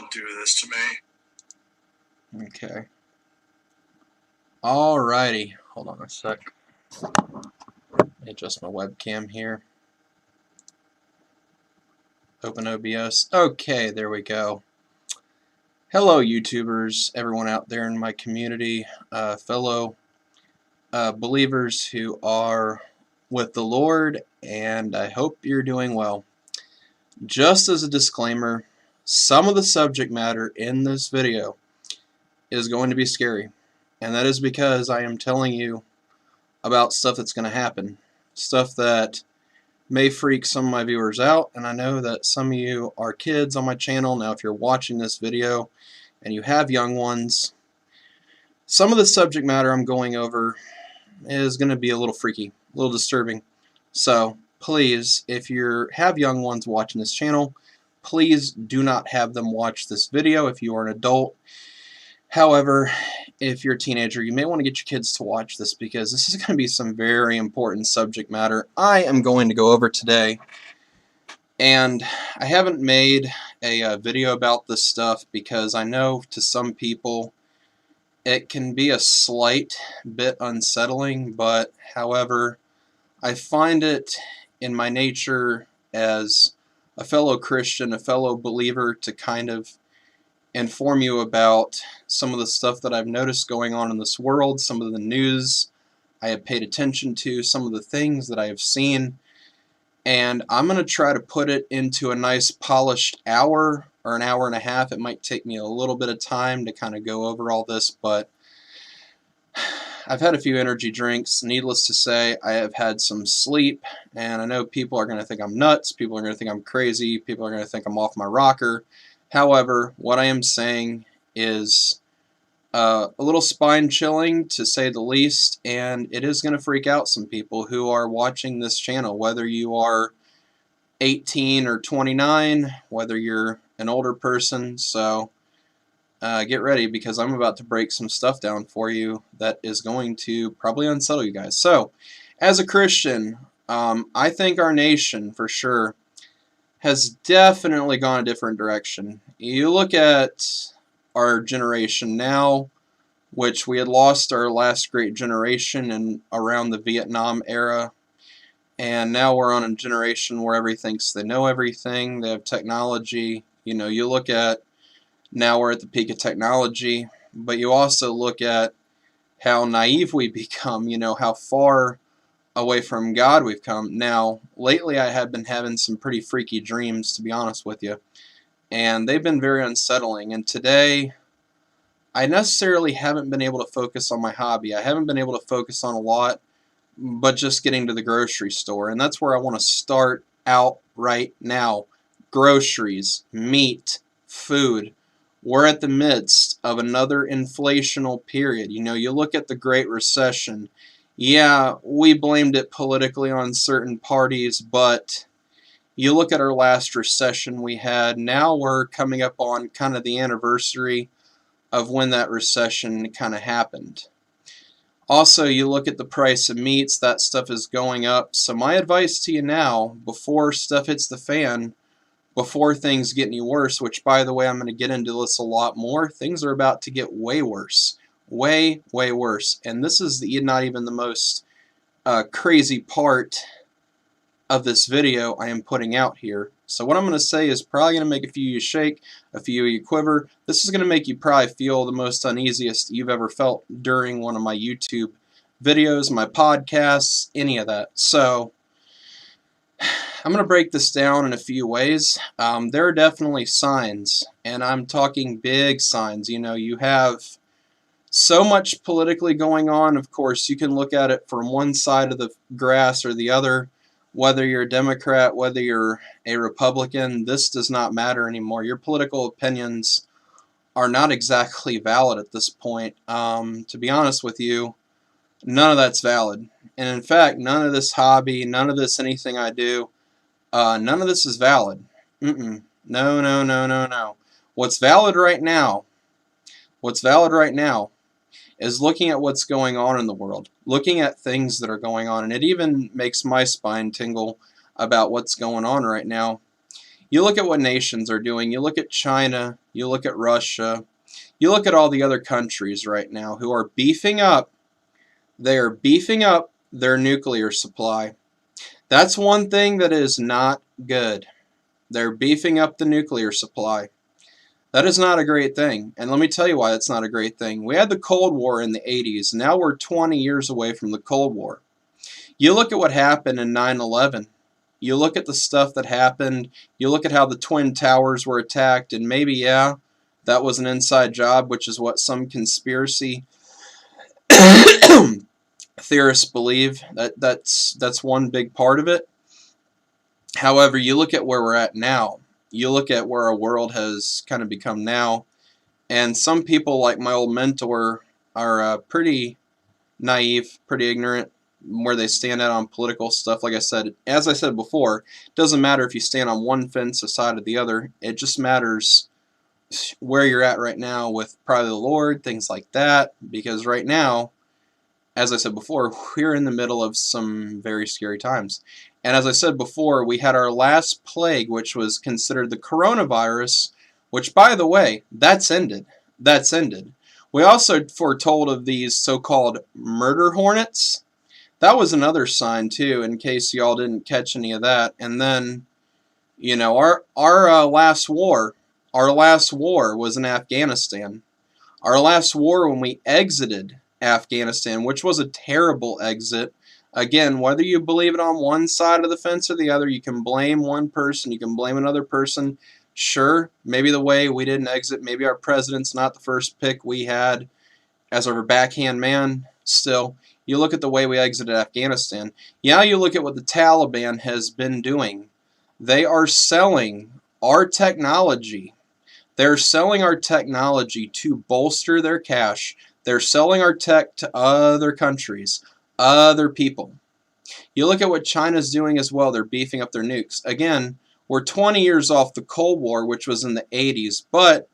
Don't do this to me. Okay. Alrighty. Hold on a sec. Let me adjust my webcam here. Open OBS. Okay, there we go. Hello, YouTubers, everyone out there in my community, fellow believers who are with the Lord, and I hope you're doing well. Just as a disclaimer, some of the subject matter in this video is going to be scary, and that is because I am telling you about stuff that's going to happen, stuff that may freak some of my viewers out, and I know that some of you are kids on my channel. Now if you're watching this video and you have young ones, some of the subject matter I'm going over is going to be a little freaky, a little disturbing. So please, if you have young ones watching this channel, please do not have them watch this video if you are an adult. However, if you're a teenager, you may want to get your kids to watch this because this is going to be some very important subject matter I am going to go over today. And I haven't made a video about this stuff because I know to some people it can be a slight bit unsettling, but however, I find it in my nature as a fellow Christian, a fellow believer, to kind of inform you about some of the stuff that I've noticed going on in this world, some of the news I have paid attention to, some of the things that I have seen, and I'm going to try to put it into a nice polished hour or an hour and a half. It might take me a little bit of time to kind of go over all this, but I've had a few energy drinks. Needless to say, I have had some sleep, and I know people are going to think I'm nuts, people are going to think I'm crazy, people are going to think I'm off my rocker. However, what I am saying is a little spine-chilling, to say the least, and it is going to freak out some people who are watching this channel, whether you are 18 or 29, whether you're an older person. So get ready, because I'm about to break some stuff down for you that is going to probably unsettle you guys. So, as a Christian, I think our nation, for sure, has definitely gone a different direction. You look at our generation now, which we had lost our last great generation in around the Vietnam era, and now we're on a generation where everybody thinks they know everything, they have technology. You know, you look at now we're at the peak of technology, but you also look at how naive we become, you know, how far away from God we've come. Now, lately I have been having some pretty freaky dreams, to be honest with you, and they've been very unsettling. And today, I necessarily haven't been able to focus on my hobby. I haven't been able to focus on a lot, but just getting to the grocery store, and that's where I want to start out right now. Groceries, meat, food. We're at the midst of another inflational period. You know, you look at the Great Recession. Yeah, we blamed it politically on certain parties, but you look at our last recession we had, now we're coming up on kind of the anniversary of when that recession kind of happened. Also, you look at the price of meats, that stuff is going up. So my advice to you now, before stuff hits the fan, before things get any worse, which, by the way, I'm going to get into this a lot more, things are about to get way worse. Way, way worse. And this is not even the most crazy part of this video I am putting out here. So what I'm going to say is probably going to make a few of you shake, a few of you quiver. This is going to make you probably feel the most uneasiest you've ever felt during one of my YouTube videos, my podcasts, any of that. So I'm going to break this down in a few ways. There are definitely signs, and I'm talking big signs. You know, you have so much politically going on. Of course, you can look at it from one side of the grass or the other. Whether you're a Democrat, whether you're a Republican, this does not matter anymore. Your political opinions are not exactly valid at this point. To be honest with you, none of that's valid. And in fact, none of this hobby, none of this anything I do, none of this is valid. No, no, no, no, no. What's valid right now is looking at what's going on in the world, looking at things that are going on, and it even makes my spine tingle about what's going on right now. You look at what nations are doing. You look at China. You look at Russia. You look at all the other countries right now who are beefing up. They are beefing up their nuclear supply. That's one thing that is not good. They're beefing up the nuclear supply. That is not a great thing. And let me tell you why that's not a great thing. We had the Cold War in the 80s. Now we're 20 years away from the Cold War. You look at what happened in 9/11. You look at the stuff that happened. You look at how the Twin Towers were attacked. And maybe, yeah, that was an inside job, which is what some conspiracy theorists believe. That's one big part of it. However, you look at where we're at now. You look at where our world has kind of become now. And some people, like my old mentor, are pretty naive, pretty ignorant where they stand at on political stuff. Like I said, as I said before, it doesn't matter if you stand on one fence aside of the other. It just matters where you're at right now with probably the Lord, things like that. Because right now, as I said before, we're in the middle of some very scary times. And as I said before, we had our last plague, which was considered the coronavirus, which, by the way, that's ended. That's ended. We also foretold of these so-called murder hornets. That was another sign, too, in case y'all didn't catch any of that. And then, you know, our last war was in Afghanistan. Our last war when we exited Afghanistan, which was a terrible exit. Again, whether you believe it on one side of the fence or the other, you can blame one person, you can blame another person. Sure, maybe the way we didn't exit, maybe our president's not the first pick we had as our backhand man. Still, you look at the way we exited Afghanistan. Yeah, you look at what the Taliban has been doing. They are selling our technology. They're selling our technology to bolster their cash. They're selling our tech to other countries, other people. You look at what China's doing as well. They're beefing up their nukes. Again, we're 20 years off the Cold War, which was in the 80s. But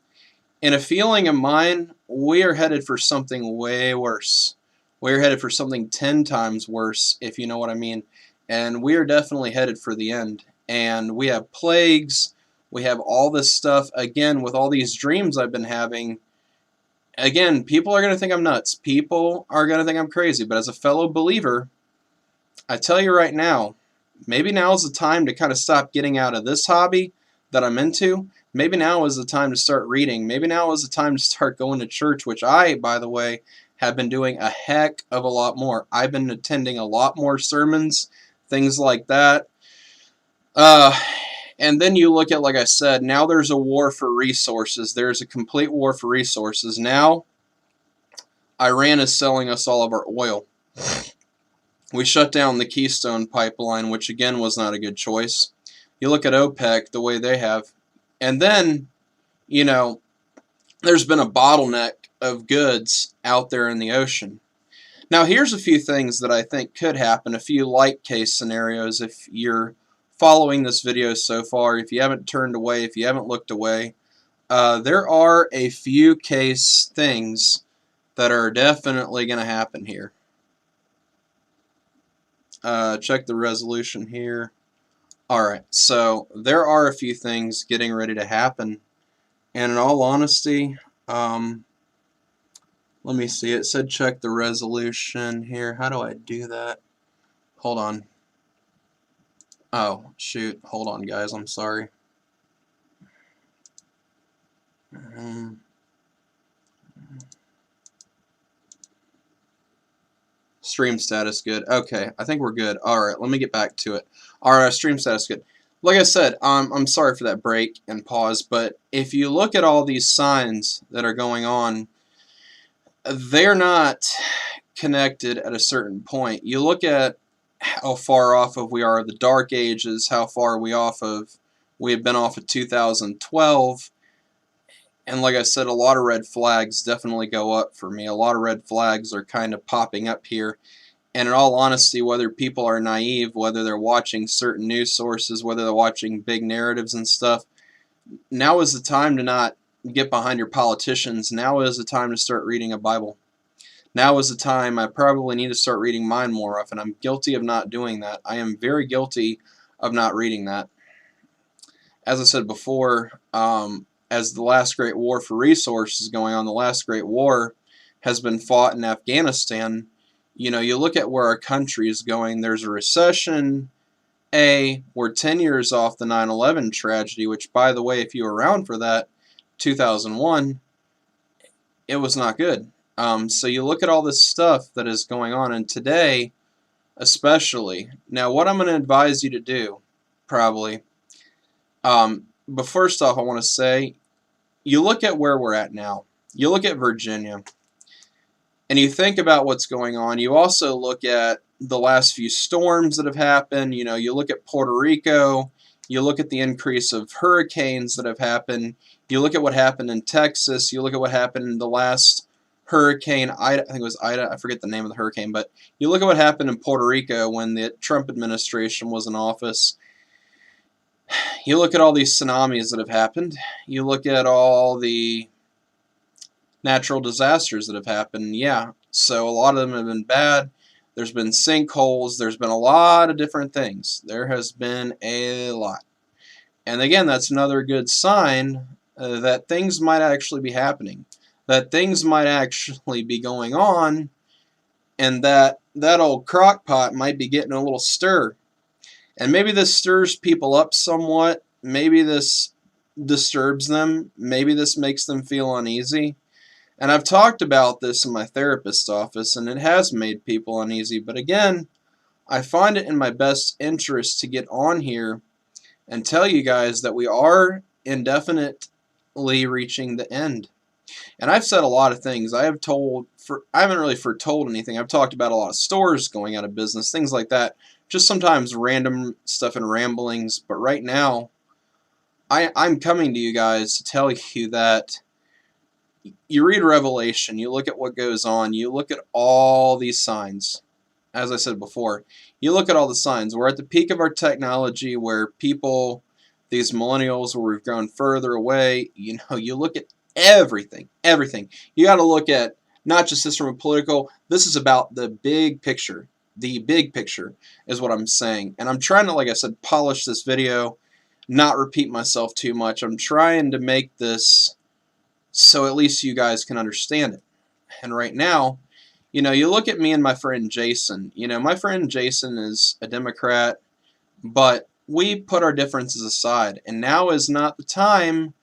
in a feeling of mine, we are headed for something way worse. We're headed for something 10 times worse, if you know what I mean. And we are definitely headed for the end. And we have plagues. We have all this stuff. Again, with all these dreams I've been having, again, people are going to think I'm nuts. People are going to think I'm crazy. But as a fellow believer, I tell you right now, maybe now is the time to kind of stop getting out of this hobby that I'm into. Maybe now is the time to start reading. Maybe now is the time to start going to church, which I, by the way, have been doing a heck of a lot more. I've been attending a lot more sermons, things like that. And then you look at, like I said, now there's a war for resources. There's a complete war for resources. Now, Iran is selling us all of our oil. We shut down the Keystone pipeline, which again was not a good choice. You look at OPEC, the way they have. And then, you know, there's been a bottleneck of goods out there in the ocean. Now, here's a few things that I think could happen, a few light case scenarios if you're following this video so far, if you haven't turned away, if you haven't looked away. There are a few case things that are definitely going to happen here. Check the resolution here. Alright, so there are a few things getting ready to happen. And in all honesty, let me see. It said check the resolution here. How do I do that? Hold on. Oh, shoot. Hold on, guys. I'm sorry. Stream status good. Okay, I think we're good. Alright, let me get back to it. Alright, stream status good. Like I said, I'm sorry for that break and pause, but if you look at all these signs that are going on, they're not connected at a certain point. You look at how far off of we are of the Dark Ages, how far we have been off of 2012, and like I said, a lot of red flags definitely go up for me. A lot of red flags are kind of popping up here. And in all honesty, whether people are naive, whether they're watching certain news sources, whether they're watching big narratives and stuff, now is the time to not get behind your politicians. Now is the time to start reading a Bible. Now is the time I probably need to start reading mine more often. I'm guilty of not doing that. I am very guilty of not reading that. as I said before, as the last great war for resources going on, the last great war has been fought in Afghanistan. You know, you look at where our country is going, there's a recession. We're 10 years off the 9/11 tragedy, which, by the way, if you were around for that, 2001, it was not good. So you look at all this stuff that is going on, and today, especially. Now, what I'm going to advise you to do, probably, but first off, I want to say, you look at where we're at now. You look at Virginia, and you think about what's going on. You also look at the last few storms that have happened. You know, you look at Puerto Rico. You look at the increase of hurricanes that have happened. You look at what happened in Texas. You look at what happened in the last hurricane, Ida, I think it was Ida, I forget the name of the hurricane, but you look at what happened in Puerto Rico when the Trump administration was in office. You look at all these tsunamis that have happened. You look at all the natural disasters that have happened. Yeah, so a lot of them have been bad. There's been sinkholes. There's been a lot of different things. There has been a lot. And again, that's another good sign that things might actually be happening, that things might actually be going on, and that old crock pot might be getting a little stir. And maybe this stirs people up somewhat. Maybe this disturbs them. Maybe this makes them feel uneasy. And I've talked about this in my therapist's office, and it has made people uneasy. But again, I find it in my best interest to get on here and tell you guys that we are indefinitely reaching the end. And I've said a lot of things. I haven't really foretold anything. I've talked about a lot of stores going out of business, things like that. Just sometimes random stuff and ramblings. But right now, I'm coming to you guys to tell you that you read Revelation, you look at what goes on, you look at all these signs. As I said before, you look at all the signs. We're at the peak of our technology where people, these millennials, where we've grown further away, you know, you look at everything. You got to look at not just this from a political, this is about the big picture. The big picture is what I'm saying. And I'm trying to, like I said, polish this video, not repeat myself too much. I'm trying to make this so at least you guys can understand it. And right now, you know, you look at me and my friend Jason. You know, my friend Jason is a Democrat, but we put our differences aside. And now is not the time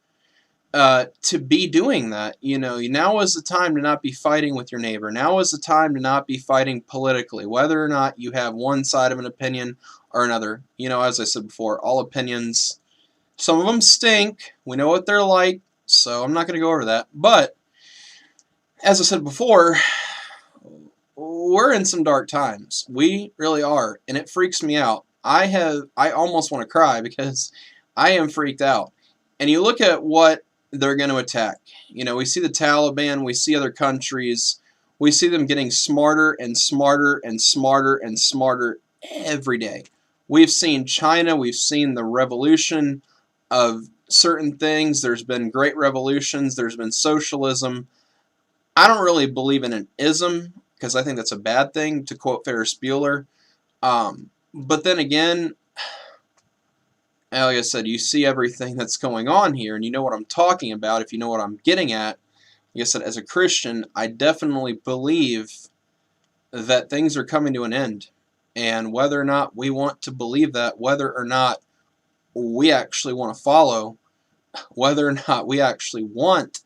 to be doing that. You know, now is the time to not be fighting with your neighbor. Now is the time to not be fighting politically, whether or not you have one side of an opinion or another. You know, as I said before, all opinions, some of them stink. We know what they're like. So I'm not going to go over that. But as I said before, we're in some dark times. We really are. And it freaks me out. I almost want to cry because I am freaked out. And you look at what they're going to attack. You know, we see the Taliban. We see other countries. We see them getting smarter and smarter and smarter and smarter every day. We've seen China. We've seen the revolution of certain things. There's been great revolutions. There's been socialism. I don't really believe in an ism because I think that's a bad thing, to quote Ferris Bueller. But then again, like I said, you see everything that's going on here, and you know what I'm talking about if you know what I'm getting at. Like I said, as a Christian, I definitely believe that things are coming to an end. And whether or not we want to believe that, whether or not we actually want to follow, whether or not we actually want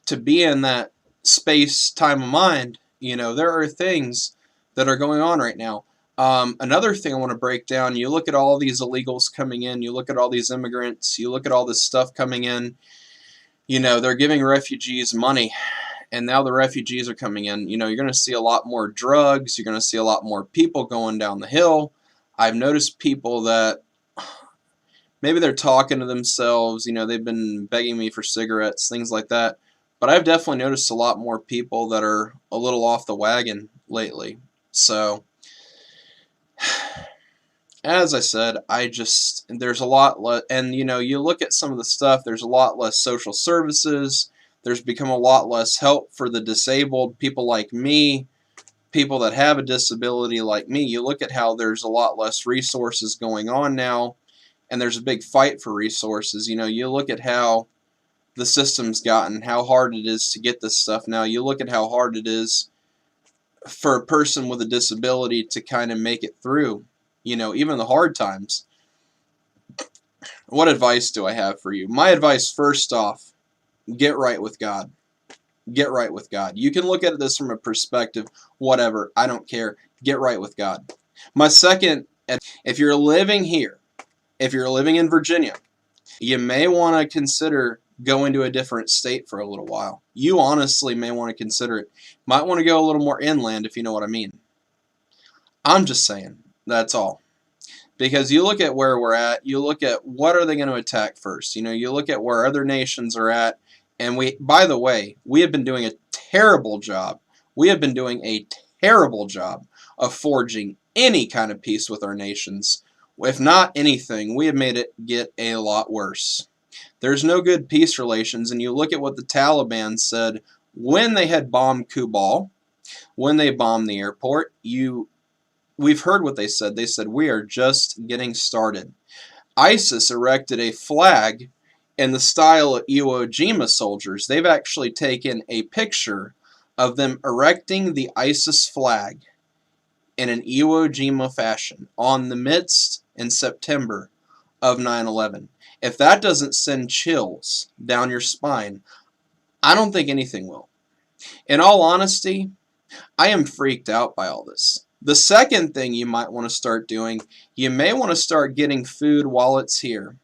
to be in that space, time of mind, you know, there are things that are going on right now. Another thing I want to break down, you look at all these illegals coming in, you look at all these immigrants, you look at all this stuff coming in, you know, they're giving refugees money, and now the refugees are coming in. You know, you're going to see a lot more drugs, you're going to see a lot more people going down the hill. I've noticed people that maybe they're talking to themselves, you know, they've been begging me for cigarettes, things like that. But I've definitely noticed a lot more people that are a little off the wagon lately. So, as I said, there's a lot less, and you know, you look at some of the stuff, there's a lot less social services, there's become a lot less help for the disabled, people like me, people that have a disability like me. You look at how there's a lot less resources going on now. and there's a big fight for resources. You know, you look at how the system's gotten, how hard it is to get this stuff now. You look at how hard it is for a person with a disability to kind of make it through, you know, even the hard times. What advice do I have for you? My advice, first off, get right with God. Get right with God. You can look at this from a perspective, whatever, I don't care. Get right with God. My second, if you're living here, if you're living in Virginia, you may want to consider going to a different state for a little while. You honestly may want to consider it. Might want to go a little more inland, if you know what I mean. I'm just saying. That's all. Because you look at where we're at, you look at what are they going to attack first. You know, you look at where other nations are at, and by the way, we have been doing a terrible job. We have been doing a terrible job of forging any kind of peace with our nations. If not anything, we have made it get a lot worse. There's no good peace relations, and you look at what the Taliban said when they had bombed Kabul, when they bombed the airport. We've heard what they said. They said, we are just getting started. ISIS erected a flag in the style of Iwo Jima soldiers. They've actually taken a picture of them erecting the ISIS flag in an Iwo Jima fashion on the midst in September of 9/11. If that doesn't send chills down your spine, I don't think anything will. In all honesty, I am freaked out by all this. The second thing you might want to start doing, you may want to start getting food while it's here.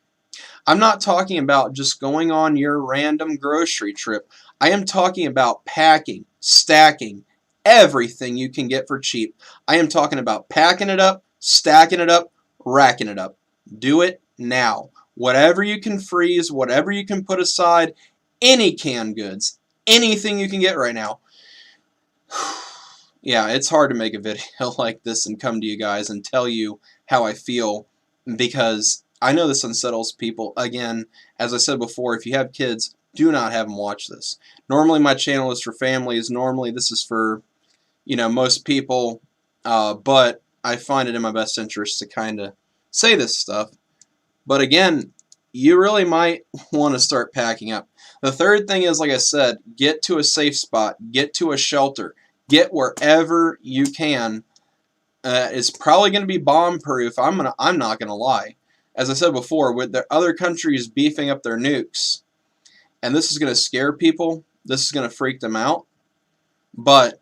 I'm not talking about just going on your random grocery trip. I am talking about packing, stacking, everything you can get for cheap. I am talking about packing it up, stacking it up, racking it up. Do it now. Whatever you can freeze, whatever you can put aside, any canned goods, anything you can get right now. Yeah, it's hard to make a video like this and come to you guys and tell you how I feel, because I know this unsettles people. Again, as I said before, if you have kids, do not have them watch this. Normally my channel is for families. Normally this is for, you know, most people, but I find it in my best interest to kind of say this stuff. But again, you really might want to start packing up. The third thing is, like I said, get to a safe spot, get to a shelter. Get wherever you can. It's probably going to be bomb-proof. I'm not going to lie. As I said before, with the other countries beefing up their nukes, and this is going to scare people. This is going to freak them out. But,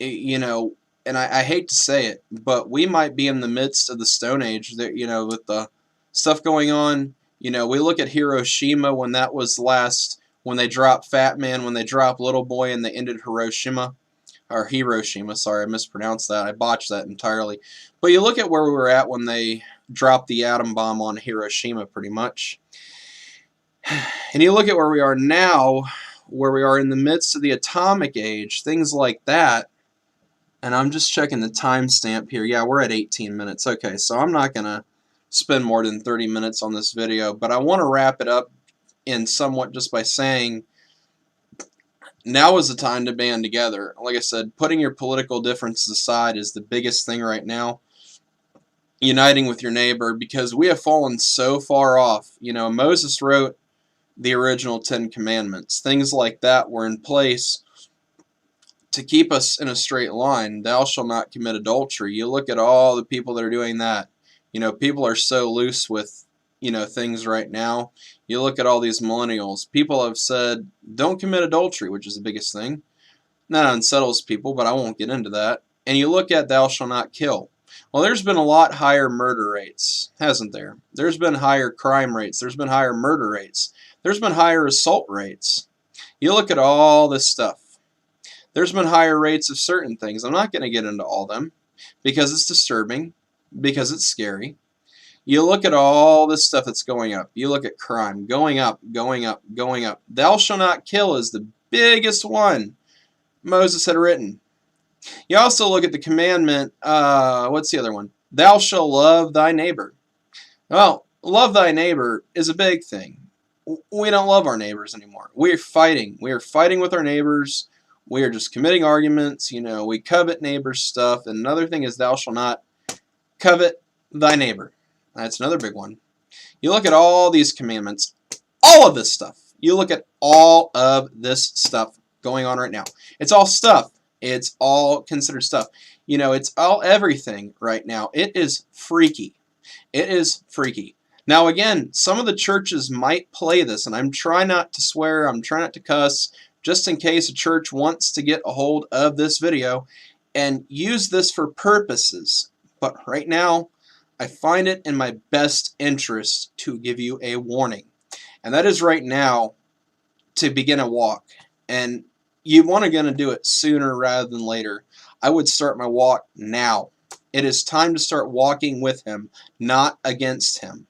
you know, and I hate to say it, but we might be in the midst of the Stone Age. That, you know, with the stuff going on. You know, we look at Hiroshima when that was last. When they dropped Fat Man, when they dropped Little Boy, and they ended Hiroshima, sorry, I mispronounced that. I botched that entirely. But you look at where we were at when they dropped the atom bomb on Hiroshima, pretty much. And you look at where we are now, where we are in the midst of the atomic age, things like that. And I'm just checking the timestamp here. Yeah, we're at 18 minutes. Okay, so I'm not going to spend more than 30 minutes on this video, but I want to wrap it up in somewhat just by saying now is the time to band together. Like I said, putting your political differences aside is the biggest thing right now. Uniting with your neighbor, because we have fallen so far off. You know, Moses wrote the original 10 Commandments. Things like that were in place to keep us in a straight line. Thou shalt not commit adultery. You look at all the people that are doing that. You know, people are so loose with, you know, things right now. You look at all these millennials. People have said, don't commit adultery, which is the biggest thing. That unsettles people, but I won't get into that. And you look at thou shalt not kill. Well, there's been a lot higher murder rates, hasn't there? There's been higher crime rates. There's been higher murder rates. There's been higher assault rates. You look at all this stuff. There's been higher rates of certain things. I'm not going to get into all them because it's disturbing, because it's scary. You look at all this stuff that's going up. You look at crime going up, going up, going up. Thou shalt not kill is the biggest one Moses had written. You also look at the commandment, what's the other one? Thou shalt love thy neighbor. Well, love thy neighbor is a big thing. We don't love our neighbors anymore. We're fighting. We are fighting with our neighbors. We are just committing arguments. You know, we covet neighbors' stuff. And another thing is thou shalt not covet thy neighbor. That's another big one. You look at all these commandments, all of this stuff. You look at all of this stuff going on right now. It's all stuff. It's all considered stuff. You know, it's all everything right now. It is freaky. It is freaky. Now, again, some of the churches might play this, and I'm trying not to swear, I'm trying not to cuss, just in case a church wants to get a hold of this video and use this for purposes. But right now, I find it in my best interest to give you a warning. And that is right now to begin a walk. And you want to do it sooner rather than later. I would start my walk now. It is time to start walking with him, not against him.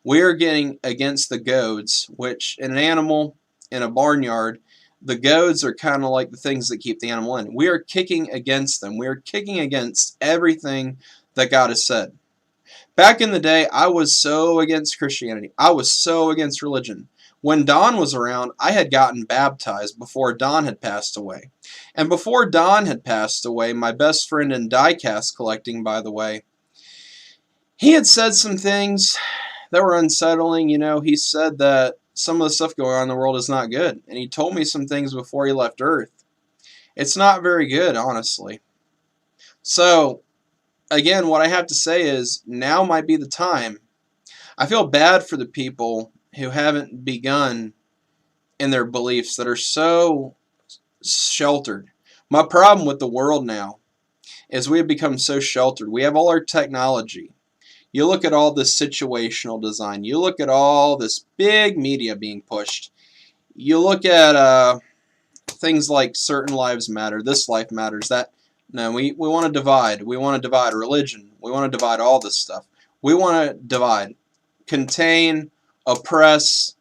We are getting against the goads, which in an animal, in a barnyard, the goads are kind of like the things that keep the animal in. We are kicking against them. We are kicking against everything that God has said. Back in the day, I was so against Christianity. I was so against religion. When Don was around, I had gotten baptized before Don had passed away. And before Don had passed away, my best friend in die-cast collecting, by the way, he had said some things that were unsettling. You know, he said that some of the stuff going on in the world is not good. And he told me some things before he left Earth. It's not very good, honestly. So, again, what I have to say is now might be the time. I feel bad for the people who haven't begun in their beliefs, that are so sheltered. My problem with the world now is we have become so sheltered. We have all our technology. You look at all this situational design. You look at all this big media being pushed. You look at things like certain lives matter, this life matters, that. No, we want to divide. We want to divide religion. We want to divide all this stuff. We want to divide, contain, oppress,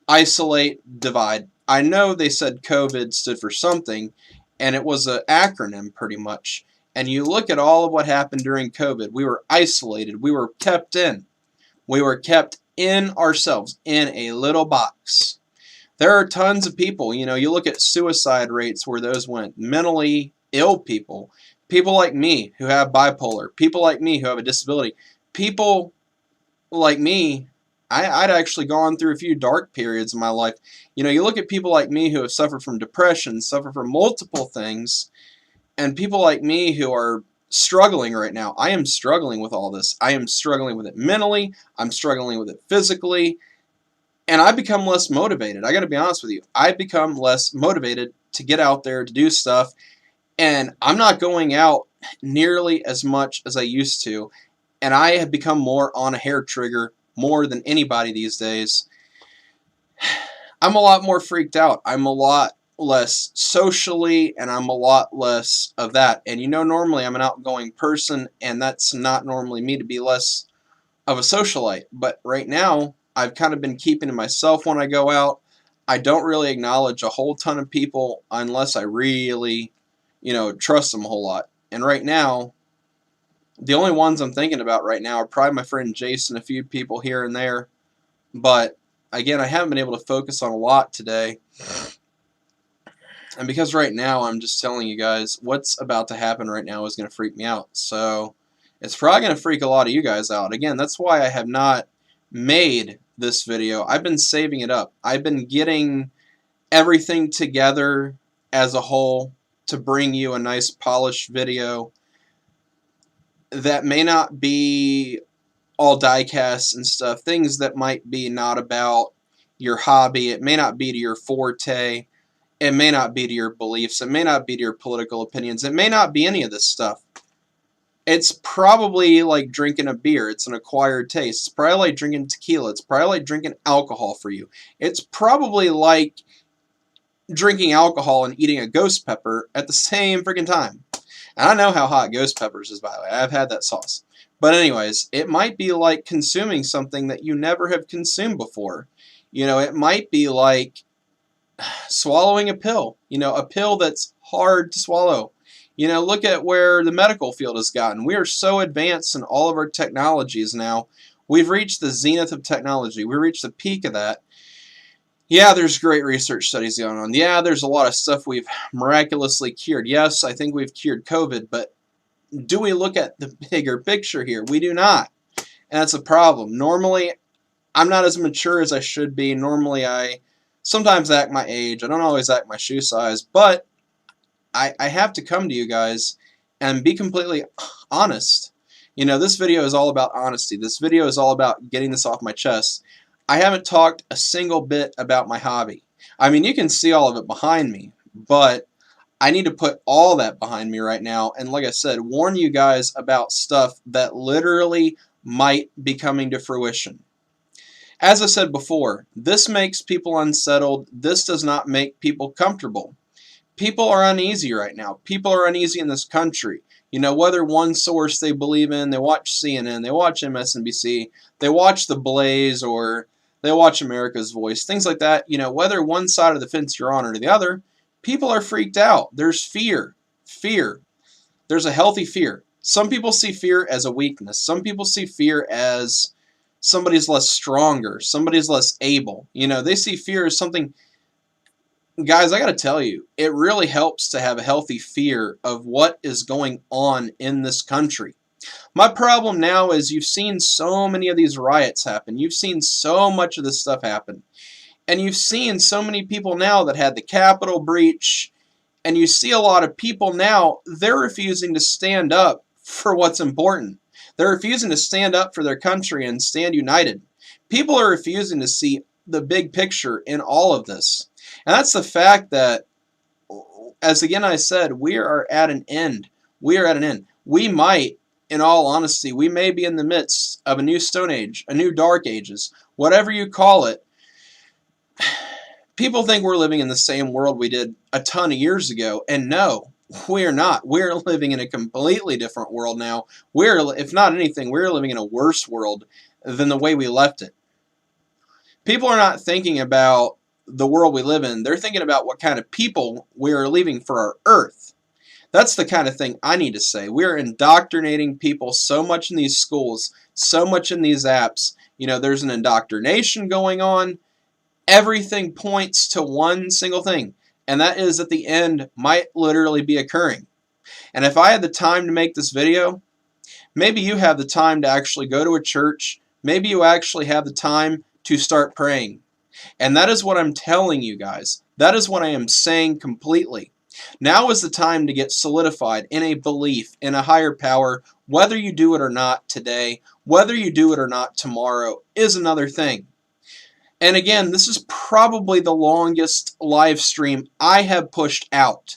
isolate, divide. I know they said COVID stood for something, and it was an acronym pretty much. And you look at all of what happened during COVID. We were isolated. We were kept in. We were kept in ourselves, in a little box. There are tons of people, you know, you look at suicide rates where those went. Mentally ill people. People like me who have bipolar. People like me who have a disability. People like me, I'd actually gone through a few dark periods in my life. You know, you look at people like me who have suffered from depression, suffer from multiple things, and people like me who are struggling right now. I am struggling with all this. I am struggling with it mentally. I'm struggling with it physically. And I become less motivated. I got to be honest with you. I become less motivated to get out there to do stuff. And I'm not going out nearly as much as I used to. And I have become more on a hair trigger more than anybody these days. I'm a lot more freaked out. I'm a lot less socially, and I'm a lot less of that. And you know, normally I'm an outgoing person, and that's not normally me to be less of a socialite. But right now, I've kind of been keeping to myself when I go out. I don't really acknowledge a whole ton of people unless I really, you know, trust them a whole lot. And right now, the only ones I'm thinking about right now are probably my friend Jason, a few people here and there. But again, I haven't been able to focus on a lot today. And because right now I'm just telling you guys what's about to happen right now is going to freak me out. So it's probably going to freak a lot of you guys out. Again, that's why I have not made this video. I've been saving it up. I've been getting everything together as a whole to bring you a nice polished video that may not be all die-cast and stuff. Things that might be not about your hobby. It may not be to your forte. It may not be to your beliefs. It may not be to your political opinions. It may not be any of this stuff. It's probably like drinking a beer. It's an acquired taste. It's probably like drinking tequila. It's probably like drinking alcohol for you. It's probably like drinking alcohol and eating a ghost pepper at the same freaking time. And I know how hot ghost peppers is, by the way. I've had that sauce. But anyways, it might be like consuming something that you never have consumed before. You know, it might be like swallowing a pill. You know, a pill that's hard to swallow. You know, look at where the medical field has gotten. We are so advanced in all of our technologies now. We've reached the zenith of technology. We reached the peak of that. Yeah, there's great research studies going on. Yeah, there's a lot of stuff we've miraculously cured. Yes, I think we've cured COVID, but do we look at the bigger picture here? We do not. And that's a problem. Normally, I'm not as mature as I should be. Normally, I sometimes act my age. I don't always act my shoe size. But I have to come to you guys and be completely honest. You know, this video is all about honesty. This video is all about getting this off my chest. I haven't talked a single bit about my hobby. I mean, you can see all of it behind me, but I need to put all that behind me right now and, like I said, warn you guys about stuff that literally might be coming to fruition. As I said before, this makes people unsettled. This does not make people comfortable. People are uneasy right now. People are uneasy in this country. You know, whether one source they believe in, they watch CNN, they watch MSNBC, they watch The Blaze, or they watch America's Voice, things like that. You know, whether one side of the fence you're on or the other, people are freaked out. There's fear. Fear. There's a healthy fear. Some people see fear as a weakness. Some people see fear as somebody's less stronger, somebody's less able. You know, they see fear as something. Guys, I got to tell you, it really helps to have a healthy fear of what is going on in this country. My problem now is you've seen so many of these riots happen. You've seen so much of this stuff happen. And you've seen so many people now that had the Capitol breach. And you see a lot of people now, they're refusing to stand up for what's important. They're refusing to stand up for their country and stand united. People are refusing to see the big picture in all of this. And that's the fact that, as again I said, we are at an end. We are at an end. We might, in all honesty, we may be in the midst of a new Stone Age, a new Dark Ages, whatever you call it. People think we're living in the same world we did a ton of years ago, and no, we're not. We're living in a completely different world now. If not anything, we're living in a worse world than the way we left it. People are not thinking about the world we live in. They're thinking about what kind of people we are leaving for our earth. That's the kind of thing I need to say. We're indoctrinating people so much in these schools, so much in these apps. You know, there's an indoctrination going on. Everything points to one single thing, and that is that the end might literally be occurring. And if I had the time to make this video, maybe you have the time to actually go to a church. Maybe you actually have the time to start praying. And that is what I'm telling you guys. That is what I am saying completely. Now is the time to get solidified in a belief in a higher power. Whether you do it or not today, whether you do it or not tomorrow is another thing. And again, this is probably the longest live stream I have pushed out.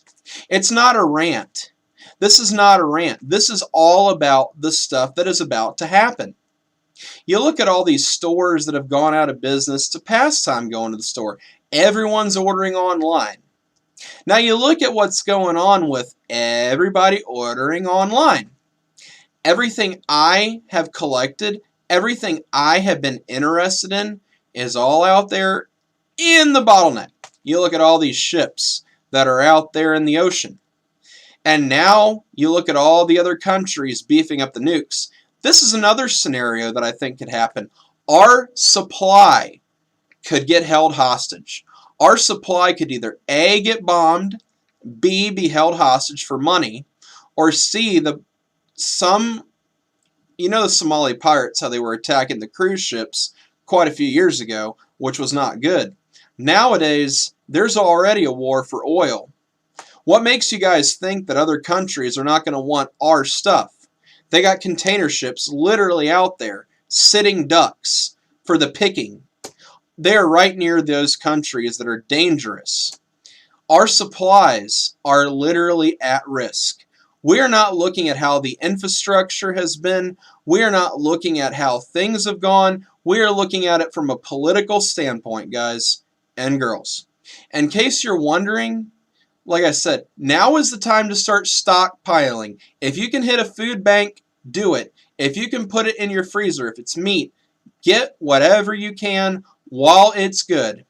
It's not a rant. This is not a rant. This is all about the stuff that is about to happen. You look at all these stores that have gone out of business. It's a pastime going to the store. Everyone's ordering online. Now you look at what's going on with everybody ordering online. Everything I have collected, everything I have been interested in is all out there in the bottleneck. You look at all these ships that are out there in the ocean. And now you look at all the other countries beefing up the nukes. This is another scenario that I think could happen. Our supply could get held hostage. Our supply could either A, get bombed, B, be held hostage for money, or C, you know the Somali pirates, how they were attacking the cruise ships quite a few years ago, which was not good. Nowadays, there's already a war for oil. What makes you guys think that other countries are not going to want our stuff? They got container ships literally out there, sitting ducks for the picking. They're right near those countries that are dangerous. Our supplies are literally at risk. We are not looking at how the infrastructure has been. We are not looking at how things have gone. We are looking at it from a political standpoint, guys and girls. In case you're wondering, like I said, now is the time to start stockpiling. If you can hit a food bank, do it. If you can put it in your freezer, if it's meat, get whatever you can while it's good.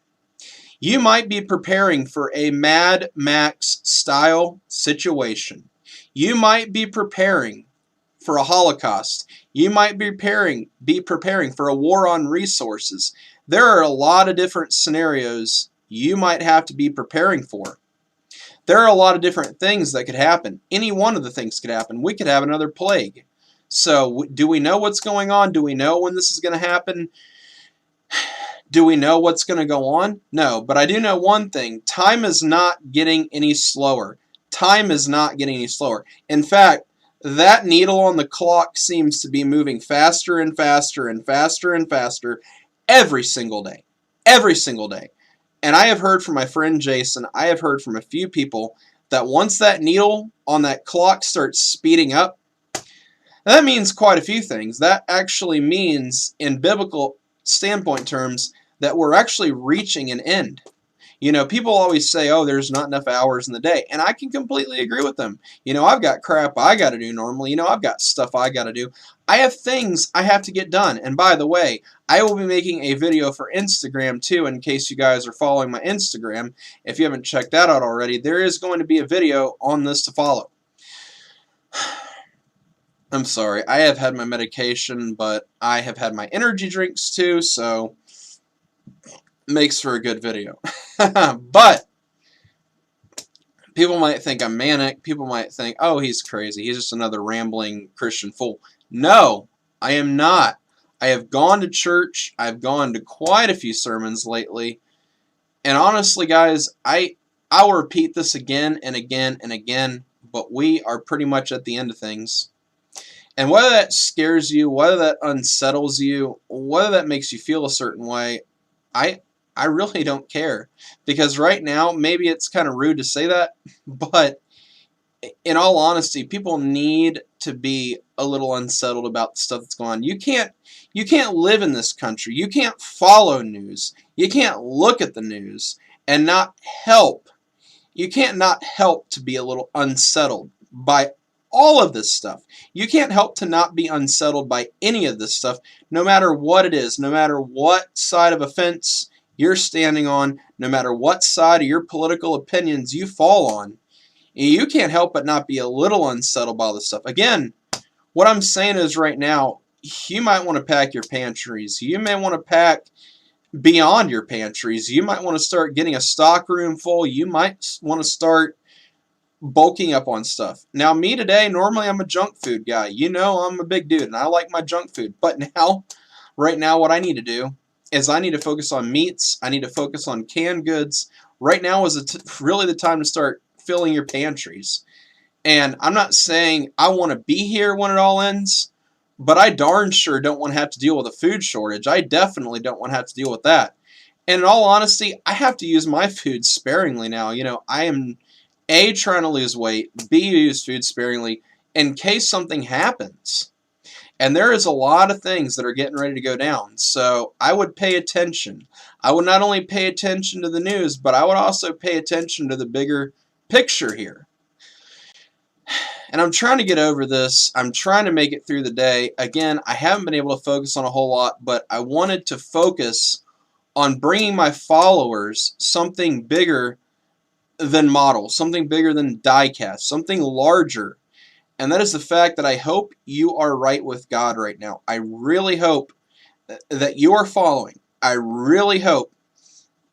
You might be preparing for a Mad Max style situation. You might be preparing for a Holocaust. You might be preparing for a war on resources. There are a lot of different scenarios you might have to be preparing for. There are a lot of different things that could happen. Any one of the things could happen. We could have another plague. So do we know what's going on? Do we know when this is going to happen? Do we know what's going to go on? No, but I do know one thing. Time is not getting any slower. Time is not getting any slower. In fact, that needle on the clock seems to be moving faster and faster and faster and faster every single day. Every single day. And I have heard from my friend Jason, I have heard from a few people that once that needle on that clock starts speeding up, that means quite a few things. That actually means, in biblical standpoint terms, that we're actually reaching an end. You know, people always say, oh, there's not enough hours in the day. And I can completely agree with them. You know, I've got crap I got to do normally. You know, I've got stuff I got to do. I have things I have to get done. And by the way, I will be making a video for Instagram too, in case you guys are following my Instagram. If you haven't checked that out already, there is going to be a video on this to follow. I'm sorry, I have had my medication, but I have had my energy drinks too, so makes for a good video. But people might think I'm manic. People might think, oh, he's crazy. He's just another rambling Christian fool. No, I am not. I have gone to church. I've gone to quite a few sermons lately. And honestly, guys, I will repeat this again and again and again, but we are pretty much at the end of things. And whether that scares you, whether that unsettles you, whether that makes you feel a certain way, I really don't care. Because right now, maybe it's kind of rude to say that, but in all honesty, people need to be a little unsettled about the stuff that's going on. You can't live in this country. You can't follow news. You can't look at the news and not help. You can't not help to be a little unsettled by all of this stuff. You can't help to not be unsettled by any of this stuff, no matter what it is, no matter what side of a fence you're standing on, no matter what side of your political opinions you fall on. You can't help but not be a little unsettled by this stuff. Again, what I'm saying is right now, you might want to pack your pantries. You may want to pack beyond your pantries. You might want to start getting a stock room full. You might want to start bulking up on stuff. Now, me today, normally I'm a junk food guy. You know I'm a big dude, and I like my junk food. But now, right now, what I need to do is I need to focus on meats. I need to focus on canned goods. Right now is really the time to start filling your pantries. And I'm not saying I want to be here when it all ends, but I darn sure don't want to have to deal with a food shortage. I definitely don't want to have to deal with that. And in all honesty, I have to use my food sparingly now. You know, I am A, trying to lose weight, B, use food sparingly in case something happens. And there is a lot of things that are getting ready to go down. So I would pay attention. I would not only pay attention to the news, but I would also pay attention to the bigger picture here. And I'm trying to get over this. I'm trying to make it through the day. Again, I haven't been able to focus on a whole lot, but I wanted to focus on bringing my followers something bigger than model, something bigger than diecast, something larger. And that is the fact that I hope you are right with God right now. I really hope that you are following. I really hope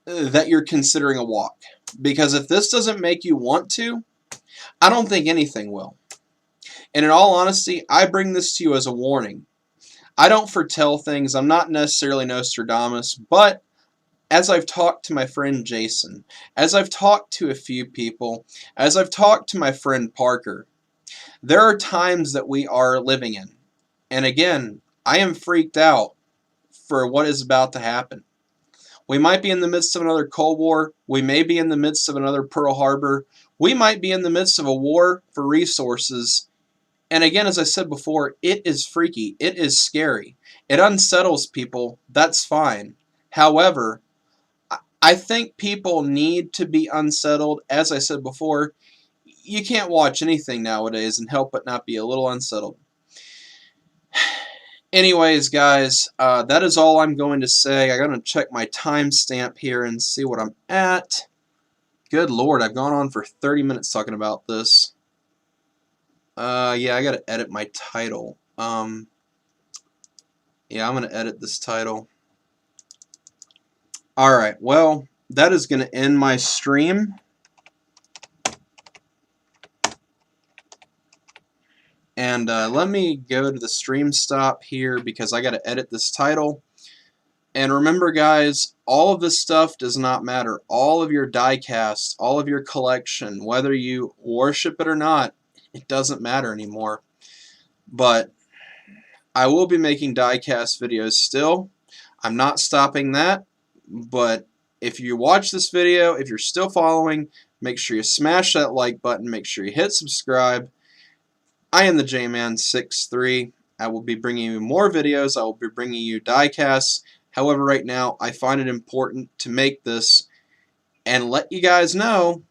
that you're considering a walk. Because if this doesn't make you want to, I don't think anything will. And in all honesty, I bring this to you as a warning. I don't foretell things. I'm not necessarily Nostradamus, but as I've talked to my friend Jason, as I've talked to a few people, as I've talked to my friend Parker, there are times that we are living in. And again, I am freaked out for what is about to happen. We might be in the midst of another Cold War. We may be in the midst of another Pearl Harbor. We might be in the midst of a war for resources. And again, as I said before, it is freaky. It is scary. It unsettles people. That's fine. However, I think people need to be unsettled. As I said before, you can't watch anything nowadays and help but not be a little unsettled. Anyways, guys, that is all I'm going to say. I'm going to check my timestamp here and see what I'm at. Good Lord, I've gone on for 30 minutes talking about this. Yeah, I got to edit my title. Yeah, I'm going to edit this title. Alright, well, that is going to end my stream. And let me go to the stream stop here because I got to edit this title. And remember, guys, all of this stuff does not matter. All of your die casts, all of your collection, whether you worship it or not, it doesn't matter anymore. But I will be making die cast videos still. I'm not stopping that. But if you watch this video, if you're still following, make sure you smash that like button. Make sure you hit subscribe. I am the J-Man63. I will be bringing you more videos. I will be bringing you die casts. However, right now, I find it important to make this and let you guys know